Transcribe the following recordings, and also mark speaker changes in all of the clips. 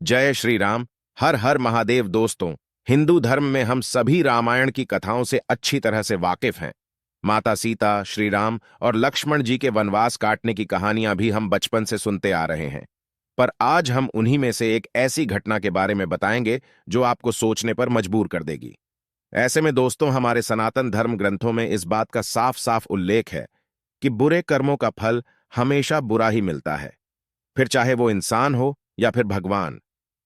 Speaker 1: जय श्री राम। हर हर महादेव। दोस्तों, हिंदू धर्म में हम सभी रामायण की कथाओं से अच्छी तरह से वाकिफ हैं। माता सीता, श्री राम और लक्ष्मण जी के वनवास काटने की कहानियां भी हम बचपन से सुनते आ रहे हैं। पर आज हम उन्हीं में से एक ऐसी घटना के बारे में बताएंगे जो आपको सोचने पर मजबूर कर देगी। ऐसे में दोस्तों, हमारे सनातन धर्म ग्रंथों में इस बात का साफ साफ उल्लेख है कि बुरे कर्मों का फल हमेशा बुरा ही मिलता है, फिर चाहे वो इंसान हो या फिर भगवान।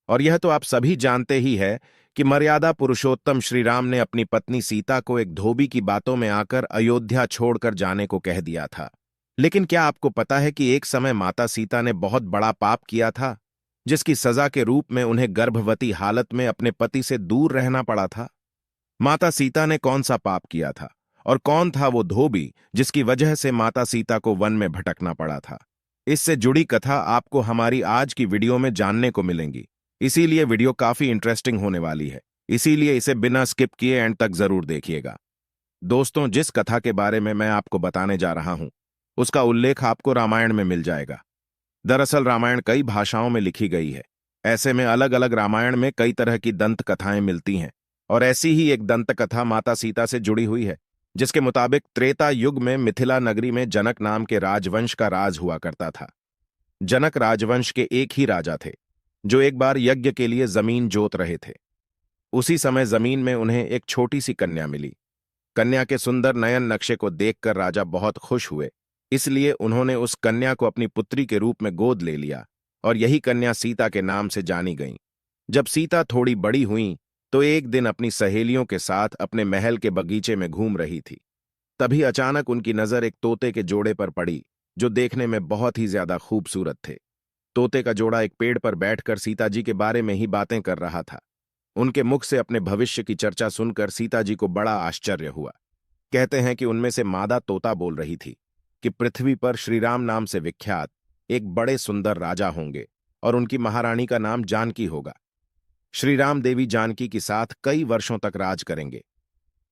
Speaker 1: और यह तो आप सभी जानते ही है कि मर्यादा पुरुषोत्तम श्री राम ने अपनी पत्नी सीता को एक धोबी की बातों में आकर अयोध्या छोड़कर जाने को कह दिया था। लेकिन क्या आपको पता है कि एक समय माता सीता ने बहुत बड़ा पाप किया था, जिसकी सजा के रूप में उन्हें गर्भवती हालत में अपने पति से दूर रहना पड़ा था? माता सीता ने कौन सा पाप किया था और कौन था वो धोबी जिसकी वजह से माता सीता को वन में भटकना पड़ा था? इससे जुड़ी कथा आपको हमारी आज की वीडियो में जानने को मिलेंगी। इसीलिए वीडियो काफी इंटरेस्टिंग होने वाली है, इसीलिए इसे बिना स्किप किए एंड तक जरूर देखिएगा। दोस्तों, जिस कथा के बारे में मैं आपको बताने जा रहा हूं, उसका उल्लेख आपको रामायण में मिल जाएगा। दरअसल रामायण कई भाषाओं में लिखी गई है। ऐसे में अलग अलग रामायण में कई तरह की दंत कथाएं मिलती हैं, और ऐसी ही एक दंत कथा माता सीता से जुड़ी हुई है, जिसके मुताबिक त्रेता युग में मिथिला नगरी में जनक नाम के राजवंश का राज हुआ करता था। जनक राजवंश के एक ही राजा थे, जो एक बार यज्ञ के लिए जमीन जोत रहे थे। उसी समय जमीन में उन्हें एक छोटी सी कन्या मिली। कन्या के सुंदर नयन नक्शे को देखकर राजा बहुत खुश हुए, इसलिए उन्होंने उस कन्या को अपनी पुत्री के रूप में गोद ले लिया, और यही कन्या सीता के नाम से जानी गई। जब सीता थोड़ी बड़ी हुई तो एक दिन अपनी सहेलियों के साथ अपने महल के बगीचे में घूम रही थी। तभी अचानक उनकी नजर एक तोते के जोड़े पर पड़ी, जो देखने में बहुत ही ज्यादा खूबसूरत थे। तोते का जोड़ा एक पेड़ पर बैठकर सीता जी के बारे में ही बातें कर रहा था। उनके मुख से अपने भविष्य की चर्चा सुनकर सीता जी को बड़ा आश्चर्य हुआ। कहते हैं कि उनमें से मादा तोता बोल रही थी कि पृथ्वी पर श्रीराम नाम से विख्यात एक बड़े सुंदर राजा होंगे और उनकी महारानी का नाम जानकी होगा। श्री राम देवी जानकी के साथ कई वर्षों तक राज करेंगे।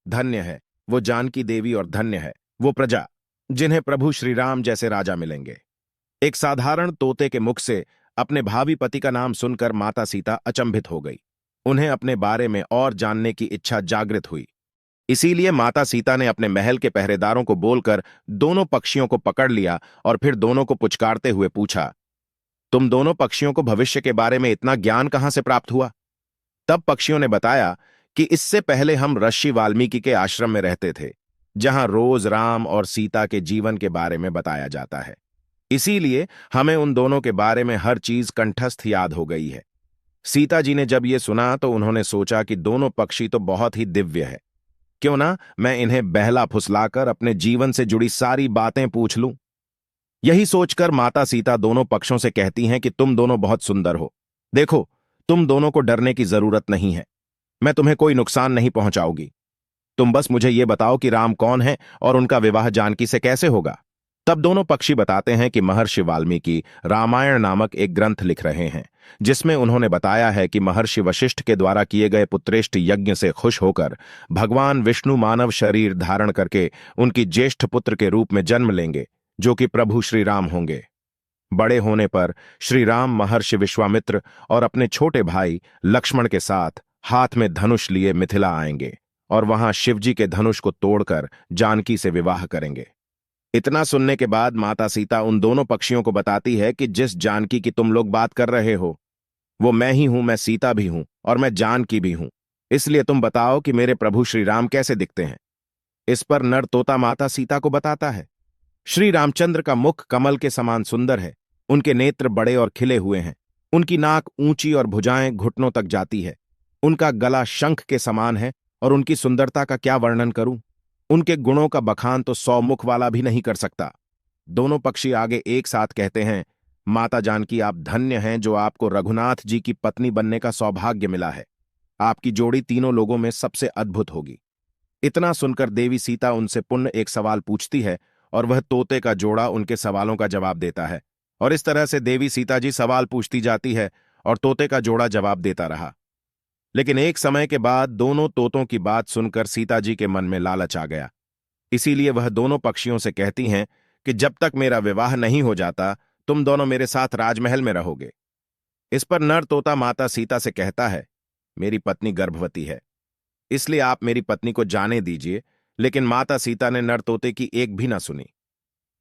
Speaker 1: धन्य है वो जानकी देवी और धन्य है वो प्रजा जिन्हें प्रभु श्री राम जैसे राजा मिलेंगे। एक साधारण तोते के मुख से अपने भावी पति का नाम सुनकर माता सीता अचंभित हो गई। उन्हें अपने बारे में और जानने की इच्छा जागृत हुई। इसीलिए माता सीता ने अपने महल के पहरेदारों को बोलकर दोनों पक्षियों को पकड़ लिया और फिर दोनों को पुचकारते हुए पूछा, तुम दोनों पक्षियों को भविष्य के बारे में इतना ज्ञान कहां से प्राप्त हुआ? तब पक्षियों ने बताया कि इससे पहले हम ऋषि वाल्मीकि के आश्रम में रहते थे, जहां रोज राम और सीता के जीवन के बारे में बताया जाता है। इसीलिए हमें उन दोनों के बारे में हर चीज कंठस्थ याद हो गई है। सीता जी ने जब ये सुना तो उन्होंने सोचा कि दोनों पक्षी तो बहुत ही दिव्य है, क्यों ना मैं इन्हें बहला फुसलाकर अपने जीवन से जुड़ी सारी बातें पूछ लूं। यही सोचकर माता सीता दोनों पक्षों से कहती हैं कि तुम दोनों बहुत सुंदर हो। देखो, तुम दोनों को डरने की जरूरत नहीं है। मैं तुम्हें कोई नुकसान नहीं पहुंचाऊंगी। तुम बस मुझे ये बताओ कि राम कौन है और उनका विवाह जानकी से कैसे होगा। तब दोनों पक्षी बताते हैं कि महर्षि वाल्मीकि रामायण नामक एक ग्रंथ लिख रहे हैं, जिसमें उन्होंने बताया है कि महर्षि वशिष्ठ के द्वारा किए गए पुत्रेष्ठ यज्ञ से खुश होकर भगवान विष्णु मानव शरीर धारण करके उनकी ज्येष्ठ पुत्र के रूप में जन्म लेंगे, जो कि प्रभु श्री राम होंगे। बड़े होने पर श्री राम महर्षि विश्वामित्र और अपने छोटे भाई लक्ष्मण के साथ हाथ में धनुष लिए मिथिला आएंगे और वहां शिवजी के धनुष को तोड़कर जानकी से विवाह करेंगे। इतना सुनने के बाद माता सीता उन दोनों पक्षियों को बताती है कि जिस जानकी की तुम लोग बात कर रहे हो, वो मैं ही हूं। मैं सीता भी हूं और मैं जानकी भी हूं। इसलिए तुम बताओ कि मेरे प्रभु श्री राम कैसे दिखते हैं। इस पर नर तोता माता सीता को बताता है, श्री रामचंद्र का मुख कमल के समान सुंदर है। उनके नेत्र बड़े और खिले हुए हैं। उनकी नाक ऊंची और भुजाएं घुटनों तक जाती है। उनका गला शंख के समान है और उनकी सुंदरता का क्या वर्णन करूं। उनके गुणों का बखान तो 100 मुख वाला भी नहीं कर सकता। दोनों पक्षी आगे एक साथ कहते हैं, माता जानकी, आप धन्य हैं जो आपको रघुनाथ जी की पत्नी बनने का सौभाग्य मिला है। आपकी जोड़ी तीनों लोगों में सबसे अद्भुत होगी। इतना सुनकर देवी सीता उनसे पुनः एक सवाल पूछती है और वह तोते का जोड़ा उनके सवालों का जवाब देता है। और इस तरह से देवी सीता जी सवाल पूछती जाती है और तोते का जोड़ा जवाब देता रहा। लेकिन एक समय के बाद दोनों तोतों की बात सुनकर सीता जी के मन में लालच आ गया। इसीलिए वह दोनों पक्षियों से कहती हैं कि जब तक मेरा विवाह नहीं हो जाता, तुम दोनों मेरे साथ राजमहल में रहोगे। इस पर नर तोता माता सीता से कहता है, मेरी पत्नी गर्भवती है, इसलिए आप मेरी पत्नी को जाने दीजिए। लेकिन माता सीता ने नर तोते की एक भी ना सुनी।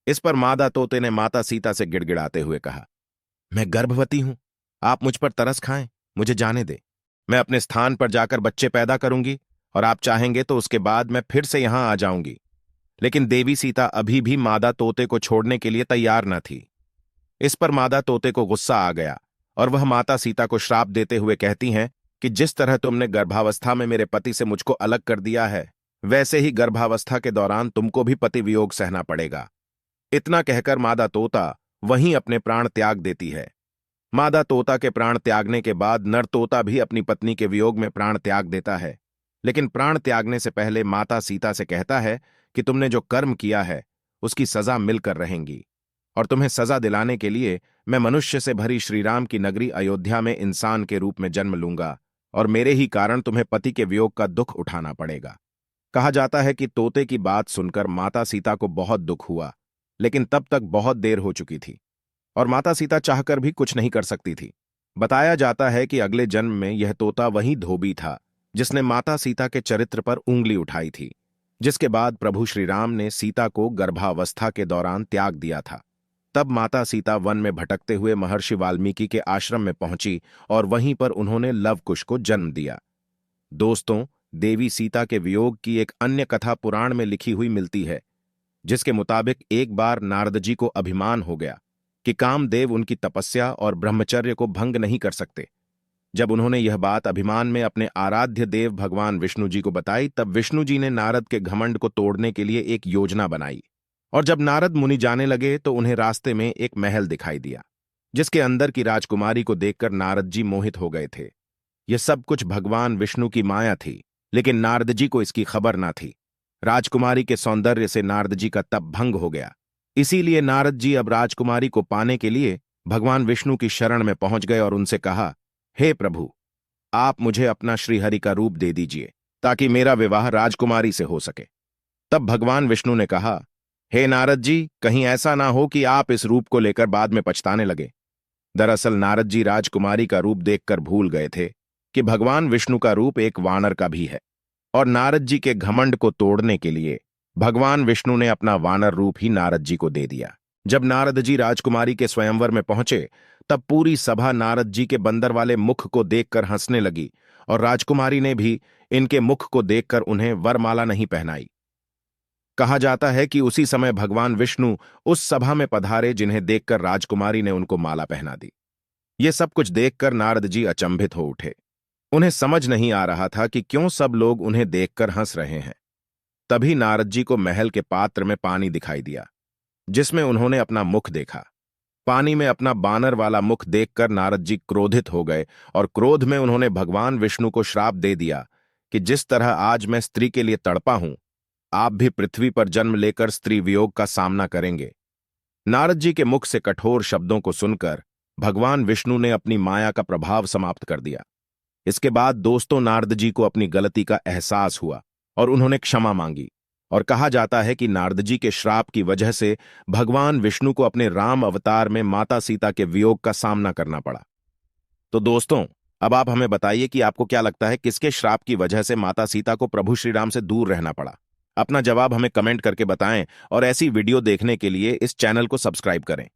Speaker 1: इस पर मादा तोते ने माता सीता से गिड़गिड़ाते हुए कहा, मैं गर्भवती हूं, आप मुझ पर तरस खाएं, मुझे जाने दे। मैं अपने स्थान पर जाकर बच्चे पैदा करूंगी और आप चाहेंगे तो उसके बाद मैं फिर से यहां आ जाऊंगी। लेकिन देवी सीता अभी भी मादा तोते को छोड़ने के लिए तैयार न थी। इस पर मादा तोते को गुस्सा आ गया और वह माता सीता को श्राप देते हुए कहती हैं कि जिस तरह तुमने गर्भावस्था में मेरे पति से मुझको अलग कर दिया है, वैसे ही गर्भावस्था के दौरान तुमको भी पति वियोग सहना पड़ेगा। इतना कहकर मादा तोता वहीं अपने प्राण त्याग देती है। मादा तोता के प्राण त्यागने के बाद नर तोता भी अपनी पत्नी के वियोग में प्राण त्याग देता है। लेकिन प्राण त्यागने से पहले माता सीता से कहता है कि तुमने जो कर्म किया है उसकी सजा मिलकर रहेंगी, और तुम्हें सजा दिलाने के लिए मैं मनुष्य से भरी श्रीराम की नगरी अयोध्या में इंसान के रूप में जन्म लूंगा, और मेरे ही कारण तुम्हें पति के वियोग का दुख उठाना पड़ेगा। कहा जाता है कि तोते की बात सुनकर माता सीता को बहुत दुख हुआ, लेकिन तब तक बहुत देर हो चुकी थी और माता सीता चाहकर भी कुछ नहीं कर सकती थी। बताया जाता है कि अगले जन्म में यह तोता वही धोबी था जिसने माता सीता के चरित्र पर उंगली उठाई थी, जिसके बाद प्रभु श्री राम ने सीता को गर्भावस्था के दौरान त्याग दिया था। तब माता सीता वन में भटकते हुए महर्षि वाल्मीकि के आश्रम में पहुंची और वहीं पर उन्होंने लवकुश को जन्म दिया। दोस्तों, देवी सीता के वियोग की एक अन्य कथा पुराण में लिखी हुई मिलती है, जिसके मुताबिक एक बार नारद जी को अभिमान हो गया कि कामदेव उनकी तपस्या और ब्रह्मचर्य को भंग नहीं कर सकते। जब उन्होंने यह बात अभिमान में अपने आराध्य देव भगवान विष्णु जी को बताई, तब विष्णु जी ने नारद के घमंड को तोड़ने के लिए एक योजना बनाई। और जब नारद मुनि जाने लगे तो उन्हें रास्ते में एक महल दिखाई दिया, जिसके अंदर की राजकुमारी को देखकर नारद जी मोहित हो गए थे। यह सब कुछ भगवान विष्णु की माया थी, लेकिन नारद जी को इसकी खबर ना थी। राजकुमारी के सौंदर्य से नारद जी का तप भंग हो गया। इसीलिए नारद जी अब राजकुमारी को पाने के लिए भगवान विष्णु की शरण में पहुंच गए और उनसे कहा, हे प्रभु, आप मुझे अपना श्रीहरि का रूप दे दीजिए ताकि मेरा विवाह राजकुमारी से हो सके। तब भगवान विष्णु ने कहा, हे नारद जी, कहीं ऐसा ना हो कि आप इस रूप को लेकर बाद में पछताने लगे। दरअसल नारद जी राजकुमारी का रूप देखकर भूल गए थे कि भगवान विष्णु का रूप एक वानर का भी है, और नारद जी के घमंड को तोड़ने के लिए भगवान विष्णु ने अपना वानर रूप ही नारद जी को दे दिया। जब नारद जी राजकुमारी के स्वयंवर में पहुंचे, तब पूरी सभा नारद जी के बंदर वाले मुख को देखकर हंसने लगी, और राजकुमारी ने भी इनके मुख को देखकर उन्हें वरमाला नहीं पहनाई। कहा जाता है कि उसी समय भगवान विष्णु उस सभा में पधारे जिन्हें देखकर राजकुमारी ने उनको माला पहना दी। ये सब कुछ देखकर नारद जी अचंभित हो उठे। उन्हें समझ नहीं आ रहा था कि क्यों सब लोग उन्हें देखकर हंस रहे हैं। तभी नारद जी को महल के पात्र में पानी दिखाई दिया, जिसमें उन्होंने अपना मुख देखा। पानी में अपना बानर वाला मुख देखकर नारद जी क्रोधित हो गए और क्रोध में उन्होंने भगवान विष्णु को श्राप दे दिया कि जिस तरह आज मैं स्त्री के लिए तड़पा हूं, आप भी पृथ्वी पर जन्म लेकर स्त्री वियोग का सामना करेंगे। नारद जी के मुख से कठोर शब्दों को सुनकर भगवान विष्णु ने अपनी माया का प्रभाव समाप्त कर दिया। इसके बाद दोस्तों, नारद जी को अपनी गलती का एहसास हुआ और उन्होंने क्षमा मांगी, और कहा जाता है कि नारद जी के श्राप की वजह से भगवान विष्णु को अपने राम अवतार में माता सीता के वियोग का सामना करना पड़ा। तो दोस्तों, अब आप हमें बताइए कि आपको क्या लगता है, किसके श्राप की वजह से माता सीता को प्रभु श्री राम से दूर रहना पड़ा? अपना जवाब हमें कमेंट करके बताएं और ऐसी वीडियो देखने के लिए इस चैनल को सब्सक्राइब करें।